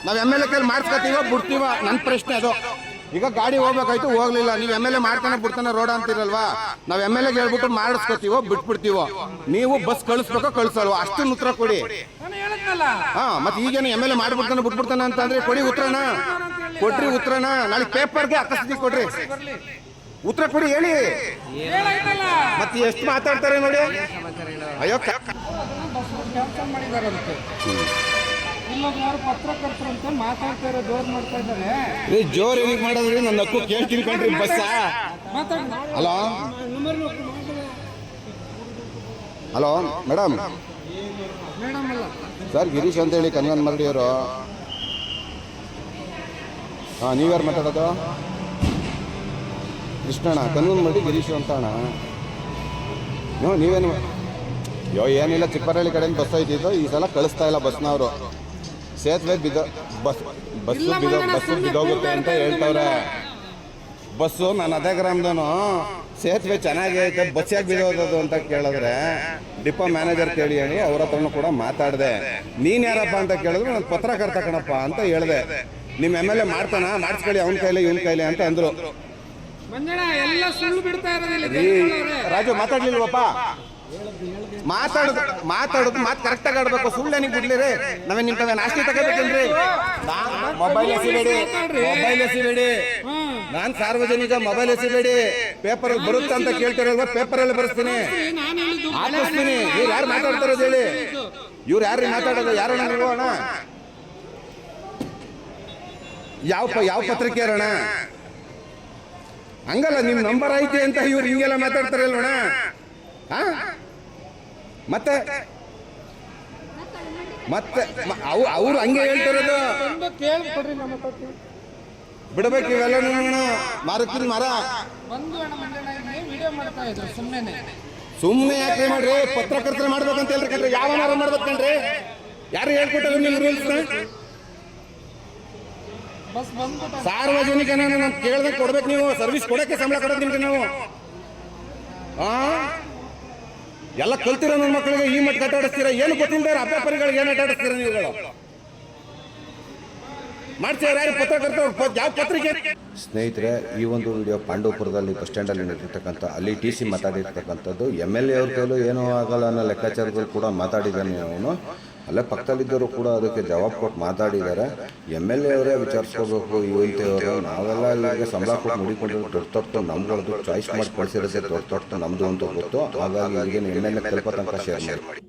ನಾವು M L A ಕೈಲಿ ಮಾಡಿಸ್ಕೊತೀವ ಬಿಡ್ತೀವ, ನನ್ನ ಪ್ರಶ್ನೆ ಅದು. ಈಗ ಗಾಡಿ ಹೋಗ್ಬೇಕಾಯ್ತು, ಹೋಗ್ಲಿಲ್ಲ, ನೀವು ಎಮ್ ಎಲ್ ಎ ಮಾಡ್ತಾನೆ ಬಿಡ್ತಾನೆ ರೋಡ್ ಅಂತಿರಲ್ವಾ? ನಾವು ಎಮ್ ಎಲ್ ಎಗೆ ಹೇಳ್ಬಿಟ್ಟು ಮಾಡಿಸ್ಕೊತೀವೋ ಬಿಟ್ಬಿಡ್ತೀವೋ, ನೀವು ಬಸ್ ಕಳಿಸ್ಬೇಕೋ ಕಳಿಸಲ್ವೋ ಅಷ್ಟನ್ನು ಉತ್ತರ ಕೊಡಿ. ಹಾ, ಮತ್ತೆ ಈಗೇನು ಎಮ್ ಎಲ್ ಎ ಮಾಡ್ಬಿಡ್ತಾನೆ ಬಿಟ್ಬಿಡ್ತಾನೆ ಅಂತಂದ್ರೆ ಕೊಡಿ ಉತ್ತರನ, ಕೊಡ್ರಿ ಉತ್ತರನ. ನಾಳೆ ಪೇಪರ್ಗೆ ಅಕಸ್ಮಾತ್ ಕೊಡ್ರಿ, ಉತ್ತರ ಕೊಡಿ, ಹೇಳಿ. ಮತ್ತೆ ಎಷ್ಟು ಮಾತಾಡ್ತಾರೆ ನೋಡಿ. ಅಯ್ಯೋ ಪತ್ರಕರ್ತರಂತ ಮಾತಾಡ್ತಾ ಇರೋ ಜೋರ್ ಮಾಡ್ತಾ ಇದ್ದಾರೆ. ಜೋರ್ ಏನಿಗೆ ಮಾಡೋದ್ರಿ? ನನ್ನ ಹಕ್ಕು ಕೇಳ್ತೀನಿ ಕಣ್ರಿ. Bus hello hello madam sir, Girish ಅಂತ ಹೇಳಿ ಕನ್ವನ್ ಮರಡಿಯವರು. ಹಾಂ, ನೀವ್ಯಾರು ಮಾತಾಡೋದು? ಕೃಷ್ಣಣ್ಣ, ಕನ್ವನ್ ಮರಡಿ ಗಿರೀಶ್ ಅಂತ ಅಣ್ಣ. ನೀವೇನು? ಏನಿಲ್ಲ, ಚಿಕ್ಕಪರಳ್ಳಿ ಕಡೆಯಿಂದ ಬಸ್ ಐತಿದ್ದು, ಈ ಸಲ ಕಳಿಸ್ತಾ ಇಲ್ಲ ಬಸ್ನವರು. ಸೇತುವೆ ಬಸ್ಸು ಬಿದ್ದೋಗುತ್ತೆ ಅಂತ ಹೇಳ್ತವ್ರೆ. ಬಸ್ಸು ನಾನು ಅದೇ ಗ್ರಾಮದನು, ಸೇತುವೆ ಚೆನ್ನಾಗಿ ಐತೆ, ಬಸ್ ಯಾಕೆ ಬಿದ್ದೋದದು ಅಂತ ಕೇಳಿದ್ರೆ ಡಿಪೋ ಮ್ಯಾನೇಜರ್ ಕೇಳಿ ಹೇಳಿ ಅವ್ರ ಹತ್ರನೂ ಕೂಡ ಮಾತಾಡಿದೆ. ನೀನು ಯಾರಪ್ಪ ಅಂತ ಕೇಳಿದ್ರು, ನಾನು ಪತ್ರಕರ್ತ ಕಣಪ್ಪ ಅಂತ ಹೇಳಿದೆ. ನಿಮ್ಮ ಎಮ್ ಎಲ್ ಎ ಮಾಡ್ತಾನ, ಮಾಡಿಸ್ಕೊಳ್ಳಿ ಅವ್ನ ಕೈಲಿ ಇವ್ನ ಕೈಲಿ ಅಂತ ಅಂದರು. ರಾಜು ಮಾತಾಡ್ಲಿಲ್ವಪ್ಪ? ಮಾತಾಡೋದು ಮಾತು ಕರೆಕ್ಟಾಗಿ ಆಡ್ಬೇಕು, ಸುಳ್ಳು ನನಗೆ ಬಿಡ್ಲಿರಿ. ನಾವೇ ನಿಮ್ಮ ತಗ ನಾಷ್ಟಿ ತಗೋಬೇಕೇನ್ರಿ? ಮೊಬೈಲ್ ಎಸಿಬೇಡಿ, ನಾನು ಸಾರ್ವಜನಿಕ ಮೊಬೈಲ್ ಎಸಿಬೇಡಿ. ಪೇಪರ್ ಬರುತ್ತೆ ಅಂತ ಕೇಳ್ತಿರಲ್ವ? ಪೇಪರಲ್ಲಿ ಬರೆಸ್ತೀನಿ, ಹಾಕಿಸ್ತೀನಿ. ಇವ್ರು ಯಾರು ಮಾತಾಡ್ತಾರೋದು ಹೇಳಿ? ಇವ್ರು ಯಾರು ಮಾತಾಡೋದು? ಯಾರಣ್ಣ ನೀವು ಅಣ್ಣ? ಯಾವ ಪತ್ರಿಕೆ ಅಣ್ಣ? ಹಂಗಲ್ಲ, ನಿಮ್ಮ ನಂಬರ್ ಐತಿ ಅಂತ ಇವ್ರು ಹಿಂಗೆಲ್ಲ ಮಾತಾಡ್ತಾರಲ್ವಣ್ಣ? ಹಾ, ಮತ್ತೆ ಅವ್ರು ಹಂಗೆ ಹೇಳ್ತಿರೋದು. ಬಿಡಬೇಕು ಇವೆಲ್ಲ. ಮಾರುತ್ತೀನಿ ಮರ ಸುಮ್ಮನೆ ಯಾಕೆ ಮಾಡ್ರಿ? ಪತ್ರಕರ್ತರು ಮಾಡ್ಬೇಕಂತ ಹೇಳ್ರಿ ಕಣ್ರಿ. ಯಾವನಾರ ಮಾಡ್ಬೇಕು ಕಣ್ರಿ? ಯಾರು ಹೇಳ್ಕೊಟ್ಟಾರ ನಿಮ್ಮ ರೂಲ್ಸ್? ಸಾರ್ವಜನಿಕನ ನಾನು ಕೇಳ್ದಂಗೆ ಕೊಡ್ಬೇಕು. ನೀವು ಸರ್ವಿಸ್ ಕೊಡೋಕ್ಕೆ ಸಂಬಳ ಕೊಡೋದು ನಿಮ್ಗೆ ನಾವು. ಎಲ್ಲ ಕಲ್ತಿರೋ ನನ್ನ ಮಕ್ಕಳಿಗೆ ಈ ಮಟ್ಟ ಆಟಾಡಿಸ್ತೀರ? ಏನು ಗೊತ್ತಿಲ್ಲದೆ ಅಪ್ಪಾಪರಿಗಳಿಗೆ ಏನು ಆಟಾಡಿಸ್ತೀರ ನೀವುಗಳು? ಮಾಡ್ತೀರ ಯಾರು ಪತ್ರಕರ್ತರು? ಯಾವ ಪತ್ರಿಕೆ? ಸ್ನೇಹಿತರೆ, ಈ ಒಂದು ವಿಡಿಯೋ ಪಾಂಡವಪುರದಲ್ಲಿ ಬಸ್ ಸ್ಟ್ಯಾಂಡಲ್ಲಿ ನಡೆದಿರ್ತಕ್ಕಂಥ, ಅಲ್ಲಿ ಟಿ ಸಿ ಮಾತಾಡಿರ್ತಕ್ಕಂಥದ್ದು. ಎಮ್ ಎಲ್ ಎ ಅವ್ರ ಕೈಲೂ ಏನೂ ಆಗಲ್ಲ ಅನ್ನೋ ಲೆಕ್ಕಾಚಾರಗಳು ಕೂಡ ಮಾತಾಡಿದ್ದಾನೆ ಅವನು. ಅಲ್ಲೇ ಪಕ್ಕದಲ್ಲಿದ್ದರೂ ಕೂಡ ಅದಕ್ಕೆ ಜವಾಬು ಕೊಟ್ಟು ಮಾತಾಡಿದ್ದಾರೆ. ಎಮ್ ಎಲ್ ಎ ಅವರೇ ವಿಚಾರಿಸ್ಕೋಬೇಕು ಇವಂತೆಯವರು. ನಾವೆಲ್ಲ ಇಲ್ಲಿಗೆ ಸಂಬಳ ಕೊಟ್ಟು ಮುಡಿಕೊಂಡಿರೋ ದೊಡ್ಡ ನಮ್ಗಳದ್ದು ಚಾಯ್ಸ್ ಮಾಡಿ ಕಳಿಸಿರೋದೇ ದೊಡ್ಡ ನಮ್ಮದು ಅಂತ ಗೊತ್ತು. ಹಾಗಾಗಿ ಈಗೇನು ಎಮ್ ಎಲ್ ಎ ಸ್ವಲ್ಪ ತನಕ ಶೇರ್ ಮಾಡಿ.